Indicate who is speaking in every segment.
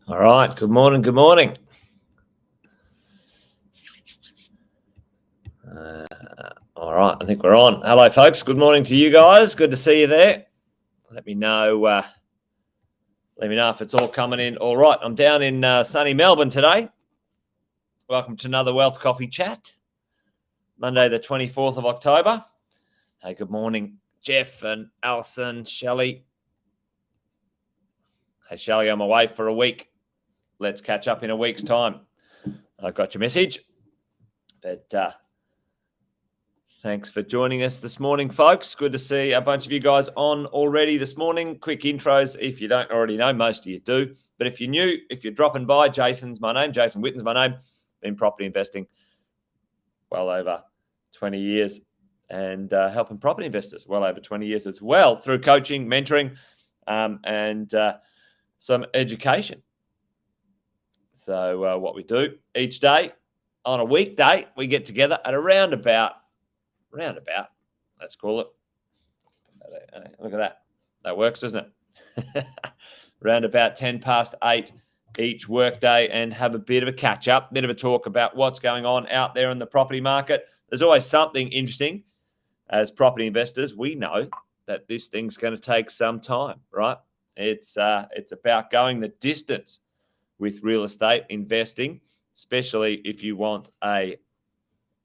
Speaker 1: All right. Good morning. Good morning. All right. I think we're on. Hello, folks. Good morning to you guys. Good to see you there. Let me know. Let me know if it's all coming in. All right. I'm down in sunny Melbourne today. Welcome to another Wealth Coffee Chat. Monday, the 24th of October. Hey, good morning, Jeff and Alison, Shelley. Hey, Shelley, I'm away for a week. Let's catch up in a week's time. I got your message. But thanks for joining us this morning, folks. Good to see a bunch of you guys on already this morning. Quick intros, if you don't already know, most of you do. But if you're new, if you're dropping by, Jason's my name. Jason Witten's my name. Been property investing well over 20 years and helping property investors well over 20 years as well through coaching, mentoring, and some education. So what we do each day on a weekday, we get together at around about, let's call it. Look at that. That works, doesn't it? Around about 10 past 8 each workday and have a bit of a catch up, bit of a talk about what's going on out there in the property market. There's always something interesting. As property investors, we know that this thing's going to take some time, right? It's about going the distance with real estate investing, especially if you want a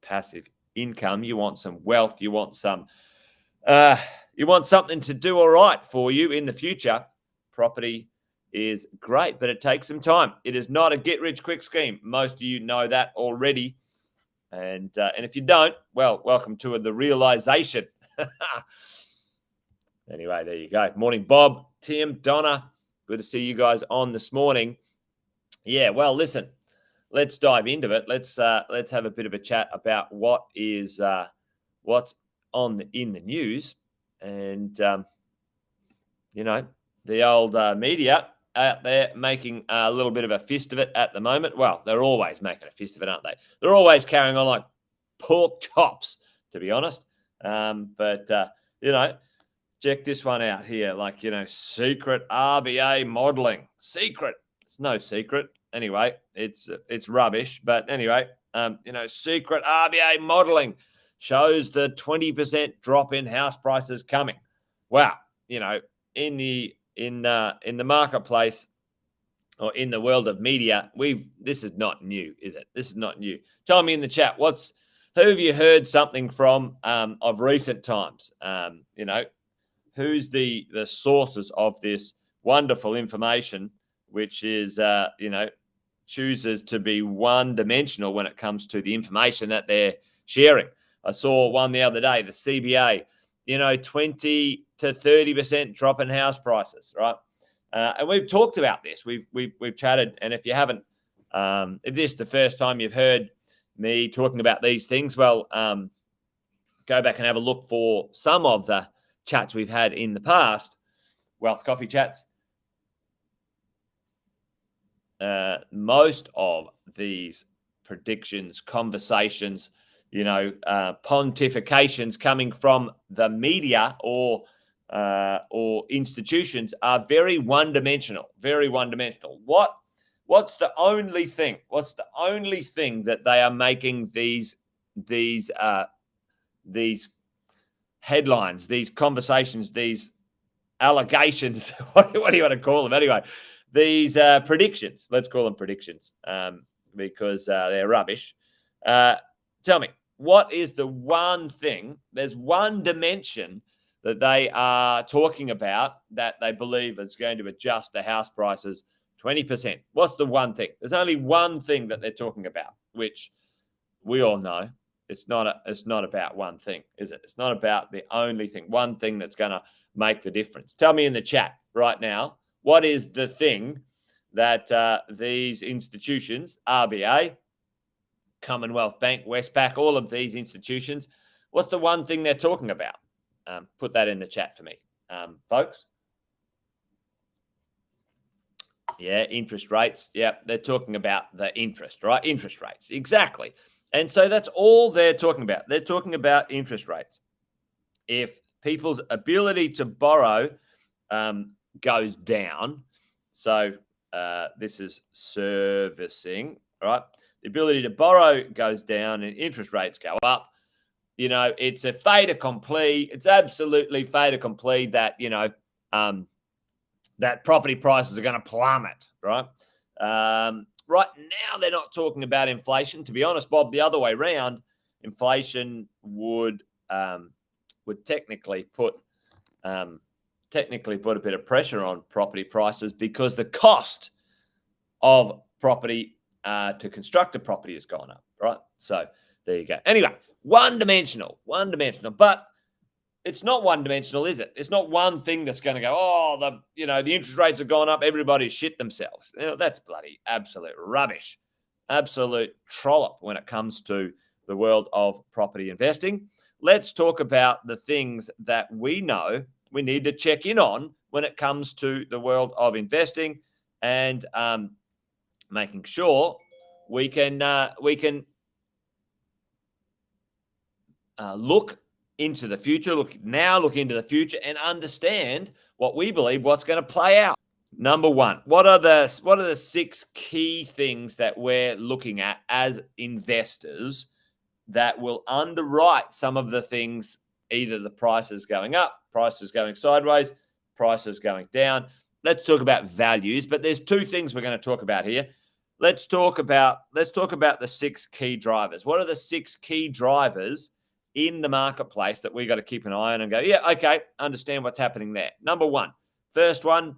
Speaker 1: passive income, you want some wealth, you want something to do all right for you in the future. Property is great, but it takes some time. It is not a get-rich-quick scheme. Most of you know that already. And if you don't, well, welcome to the realization. Anyway, there you go. Morning, Bob, Tim, Donna. Good to see you guys on this morning. Yeah, well, listen, let's dive into it. Let's have a bit of a chat about what's in the news, and the old media out there making a little bit of a fist of it at the moment. Well, they're always making a fist of it, aren't they? They're always carrying on like pork chops, to be honest. Check this one out here. Secret RBA modeling. Secret. It's no secret. Anyway, it's rubbish. But anyway, secret RBA modeling shows the 20% drop in house prices coming. Wow. In the marketplace or in the world of media, this is not new, is it? This is not new. Tell me in the chat, who have you heard something from of recent times? Who's the sources of this wonderful information, which is, chooses to be one-dimensional when it comes to the information that they're sharing. I saw one the other day, the CBA, 20 to 30% drop in house prices, right? And we've talked about this. We've chatted, and if you haven't, if this is the first time you've heard me talking about these things, well, go back and have a look for some of the chats we've had in the past, Wealth Coffee Chats. Most of these predictions, conversations, pontifications coming from the media or institutions are very one-dimensional, very one-dimensional. What's the only thing? What's the only thing that they are making these headlines, these conversations, these allegations? What do you want to call them anyway? These predictions, let's call them predictions, because they're rubbish. Tell me, what is the one thing? There's one dimension that they are talking about that they believe is going to adjust the house prices 20%. What's the one thing? There's only one thing that they're talking about, which we all know it's not about one thing, is it? It's not about the only thing, one thing that's going to make the difference. Tell me in the chat right now, what is the thing that these institutions, RBA, Commonwealth Bank, Westpac, all of these institutions, what's the one thing they're talking about? Put that in the chat for me, folks. Yeah, interest rates. Yeah, they're talking about the interest, right? Interest rates, exactly. And so that's all they're talking about. They're talking about interest rates. If people's ability to borrow goes down, so this is servicing, right? The ability to borrow goes down and interest rates go up. It's a fait accompli. It's absolutely fait accompli that, that property prices are going to plummet, right? Right now, they're not talking about inflation. To be honest, Bob, the other way around, inflation would technically put a bit of pressure on property prices because the cost of property to construct a property has gone up, right? So there you go. Anyway, one-dimensional, but it's not one-dimensional, is it? It's not one thing that's going to go, the interest rates have gone up, everybody shit themselves. That's bloody absolute rubbish, absolute trollop when it comes to the world of property investing. Let's talk about the things that we know we need to check in on when it comes to the world of investing and making sure we can look into the future, look into the future and understand what we believe what's going to play out. Number one, what are the 6 key things that we're looking at as investors that will underwrite some of the things, either the prices going up, prices going sideways, prices going down? Let's talk about values, but there's 2 things we're going to talk about here. Let's talk about the 6 key drivers. What are the 6 key drivers in the marketplace that we got to keep an eye on and go, yeah, okay, understand what's happening there? Number one, first one,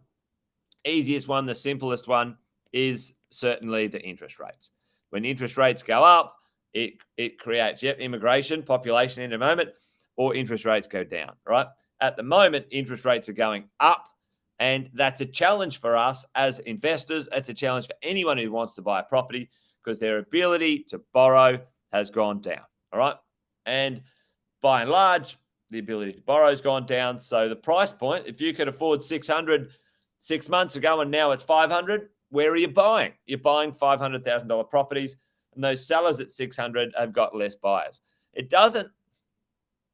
Speaker 1: easiest one, the simplest one is certainly the interest rates. When interest rates go up, it creates, immigration, population in a moment, or interest rates go down, right? At the moment, interest rates are going up, and that's a challenge for us as investors. It's a challenge for anyone who wants to buy a property because their ability to borrow has gone down, all right? And by and large, the ability to borrow has gone down. So the price point, if you could afford 600 6 months ago and now it's 500, where are you buying? You're buying $500,000 properties, and those sellers at 600 have got less buyers. It doesn't,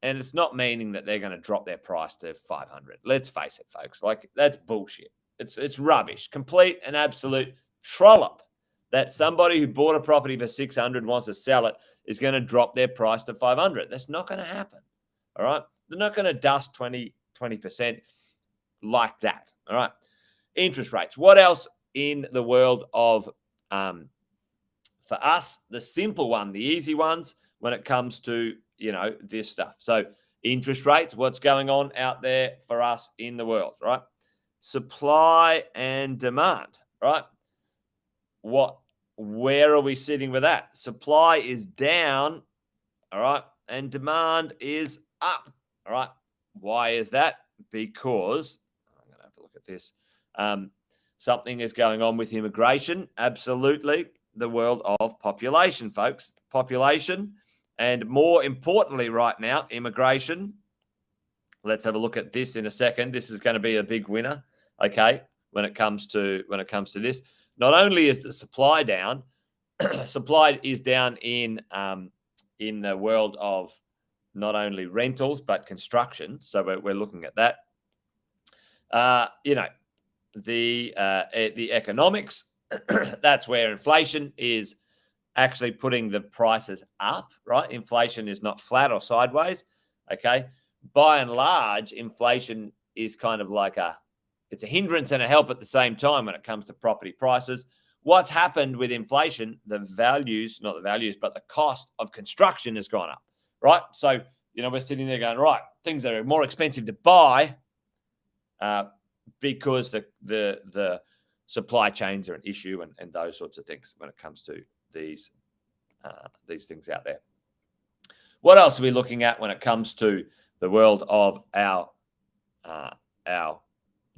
Speaker 1: and it's not meaning that they're going to drop their price to 500. Let's face it, folks. Like, that's bullshit. It's rubbish. Complete and absolute trollop that somebody who bought a property for 600 wants to sell it is going to drop their price to 500. That's not going to happen. All right. They're not going to dust 20% like that. All right. Interest rates. What else in the world of, for us, the simple one, the easy ones when it comes to, this stuff. So interest rates, what's going on out there for us in the world, right? Supply and demand, right? Where are we sitting with that? Supply is down, all right, and demand is up, all right. Why is that? Because I'm going to have a look at this. Something is going on with immigration. Absolutely. The world of population, folks. Population, and more importantly right now, immigration. Let's have a look at this in a second. This is going to be a big winner, okay, when it comes to this. Not only is the supply down, supply is down in the world of not only rentals but construction. So we're looking at that. The economics. That's where inflation is actually putting the prices up, right? Inflation is not flat or sideways. Okay. By and large, inflation is kind of like it's a hindrance and a help at the same time when it comes to property prices. What's happened with inflation? Not the values, but the cost of construction has gone up, right? So, we're sitting there going, right, things that are more expensive to buy because the supply chains are an issue and those sorts of things when it comes to these things out there. What else are we looking at when it comes to the world of our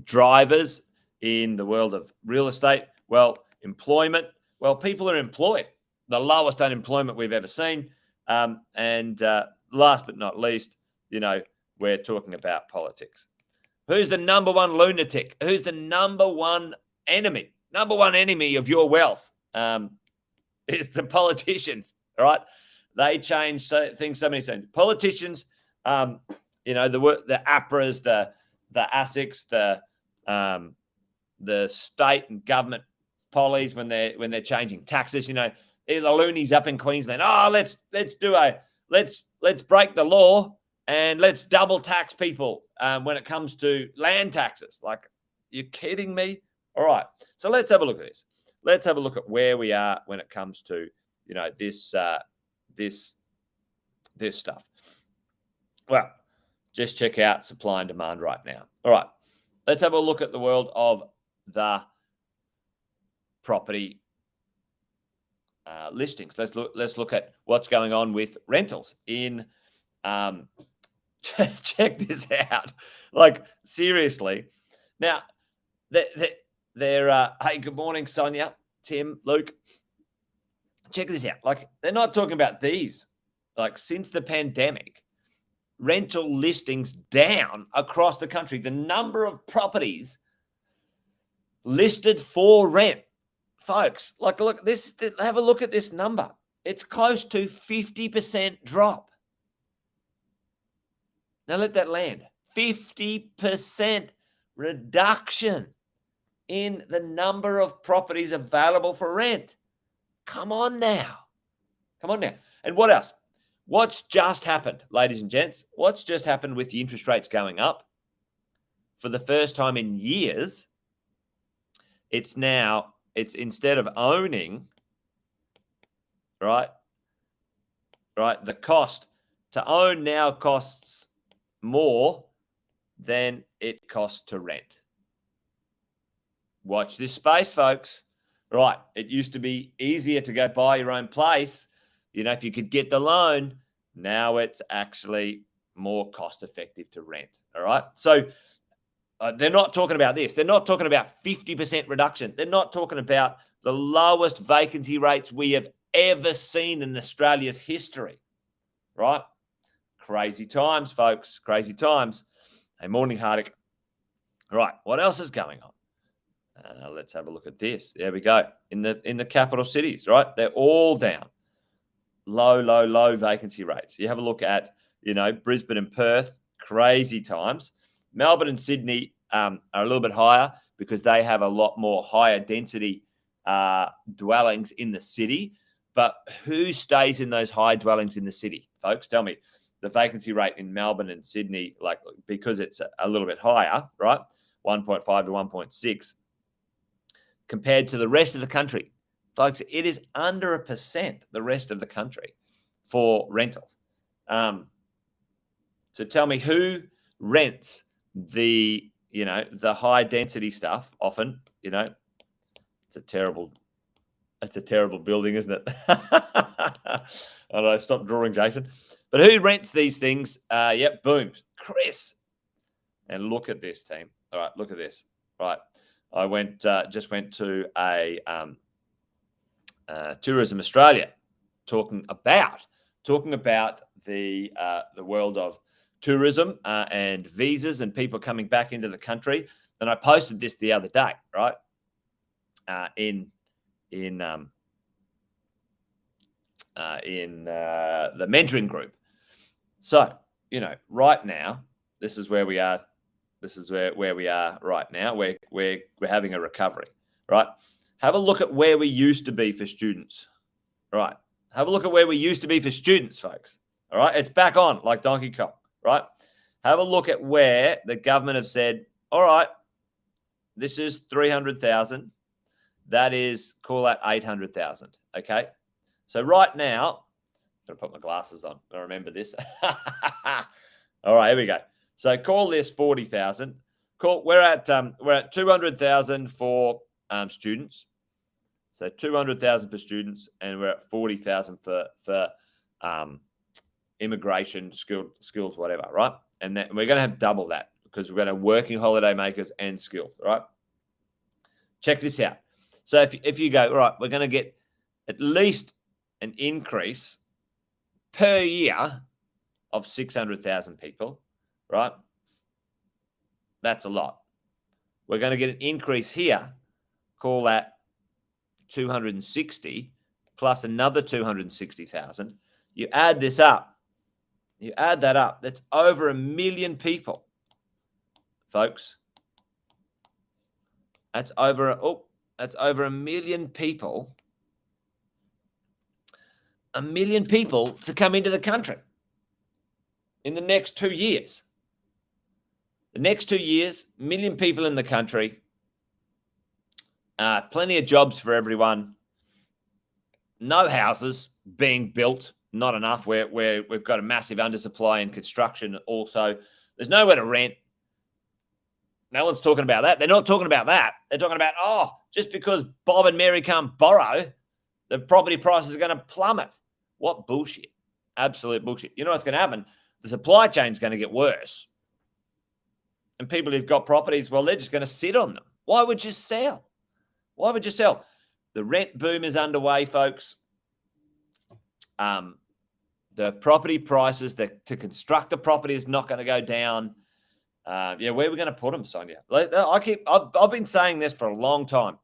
Speaker 1: drivers in the world of real estate? Well, employment. Well, people are employed. The lowest unemployment we've ever seen. And last but not least, we're talking about politics. Who's the number one lunatic? Who's the number one enemy? Number one enemy of your wealth is the politicians, right? They change things so many times. Politicians, the APRAs, the ASICs, the state and government pollies when they're changing taxes. The loonies up in Queensland. Oh, let's break the law and let's double tax people when it comes to land taxes. Like, you kidding me? All right, so let's have a look at this. Let's have a look at where we are when it comes to this stuff. Well, just check out supply and demand right now. All right, let's have a look at the world of the property listings. Let's look at what's going on with rentals in. Check this out. Like, seriously. Now, they're hey, good morning, Sonia, Tim, Luke. Check this out. Like, they're not talking about these. Like, since the pandemic, rental listings down across the country. The number of properties listed for rent, folks. Like, look, have a look at this number. It's close to 50% drop. Now let that land. 50% reduction in the number of properties available for rent. Come on now. And what else? What's just happened, ladies and gents? What's just happened with the interest rates going up? For the first time in years, it's instead of owning, right, the cost to own now costs more than it costs to rent. Watch this space, folks. Right, it used to be easier to go buy your own place, if you could get the loan. Now it's actually more cost effective to rent. All right, so they're not talking about this. They're not talking about 50% reduction. They're not talking about the lowest vacancy rates we have ever seen in Australia's history, right? Crazy times, folks. Crazy times. Hey, morning, Hardik. All right, what else is going on? Let's have a look at this. There we go. In the capital cities, right? They're all down. Low vacancy rates. You have a look at, Brisbane and Perth, crazy times. Melbourne and Sydney are a little bit higher because they have a lot more higher density dwellings in the city. But who stays in those high dwellings in the city, folks? Tell me. The vacancy rate in Melbourne and Sydney, because it's a little bit higher, right? 1.5 to 1.6 compared to the rest of the country. Folks, it is under 1%, the rest of the country, for rentals. So tell me, who rents the high density stuff often? It's a terrible building, isn't it? I stopped drawing, Jason. But who rents these things? Yep, boom, Chris. And look at this, team. All right, look at this. Right, I just went to a Tourism Australia, talking about the world of tourism and visas and people coming back into the country. And I posted this the other day, right? In the mentoring group. So, right now, this is where we are. This is where we are right now. We're having a recovery, right? Have a look at where we used to be for students, right? Have a look at where we used to be for students, folks. All right, it's back on like Donkey Kong, right? Have a look at where the government have said, all right, this is 300,000. That is, call that 800,000. Okay. So right now, I'm going to put my glasses on. I remember this. All right, here we go. So call this 40,000. We're at 200,000 for students. So 200,000 for students, and we're at 40,000 for immigration, skills, whatever, right? And then we're going to have double that because we're going to have working holiday makers and skills, right? Check this out. So if you go, all right, we're going to get at least an increase per year of 600,000 people, right? That's a lot. We're going to get an increase here, call that 260 plus another 260,000. You add this up. You add that up. That's over 1 million people, folks. That's over 1 million people. 1 million people to come into the country in the next 2 years. The next 2 years, 1 million people in the country. Plenty of jobs for everyone. No houses being built. Not enough. We've got a massive undersupply in construction also. There's nowhere to rent. No one's talking about that. They're not talking about that. They're talking about, just because Bob and Mary can't borrow, the property prices are going to plummet. What bullshit. Absolute bullshit. You know what's going to happen? The supply chain's going to get worse. And people who've got properties, well, they're just going to sit on them. Why would you sell? Why would you sell? The rent boom is underway, folks. The property prices to construct a property is not going to go down. Where are we going to put them, Sonia? I've been saying this for a long time,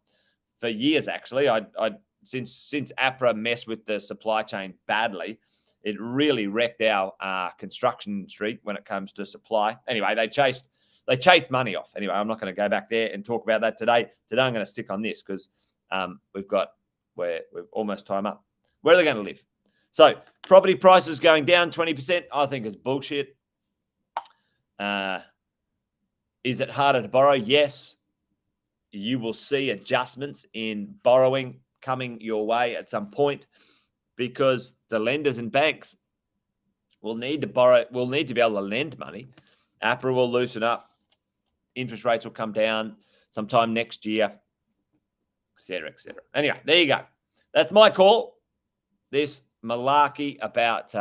Speaker 1: for years actually. Since APRA messed with the supply chain badly, it really wrecked our construction industry when it comes to supply. Anyway, they chased money off. Anyway, I'm not going to go back there and talk about that today. Today I'm going to stick on this because we've almost time up. Where are they going to live? So property prices going down 20%, I think is bullshit. Is it harder to borrow? Yes. You will see adjustments in borrowing coming your way at some point because the lenders and banks will need to be able to lend money. APRA will loosen up. Interest rates will come down sometime next year, et cetera, et cetera. Anyway, there you go. That's my call. This malarkey about,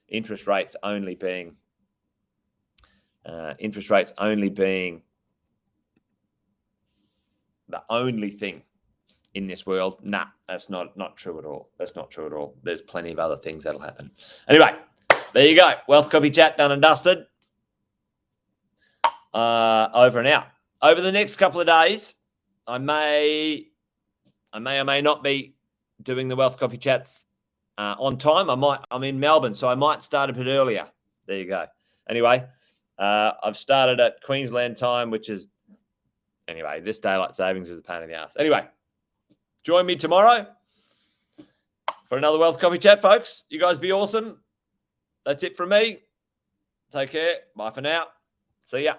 Speaker 1: interest rates only being the only thing in this world. Nah, that's not true at all. That's not true at all. There's plenty of other things that'll happen. Anyway, there you go. Wealth Coffee Chat done and dusted. Over and out. Over the next couple of days, I may or may not be doing the Wealth Coffee Chats on time. I'm in Melbourne, so I might start a bit earlier. There you go. Anyway, I've started at Queensland time, which is, anyway, this daylight savings is a pain in the ass. Anyway, join me tomorrow for another Wealth Coffee Chat, folks. You guys be awesome. That's it from me. Take care. Bye for now. See ya.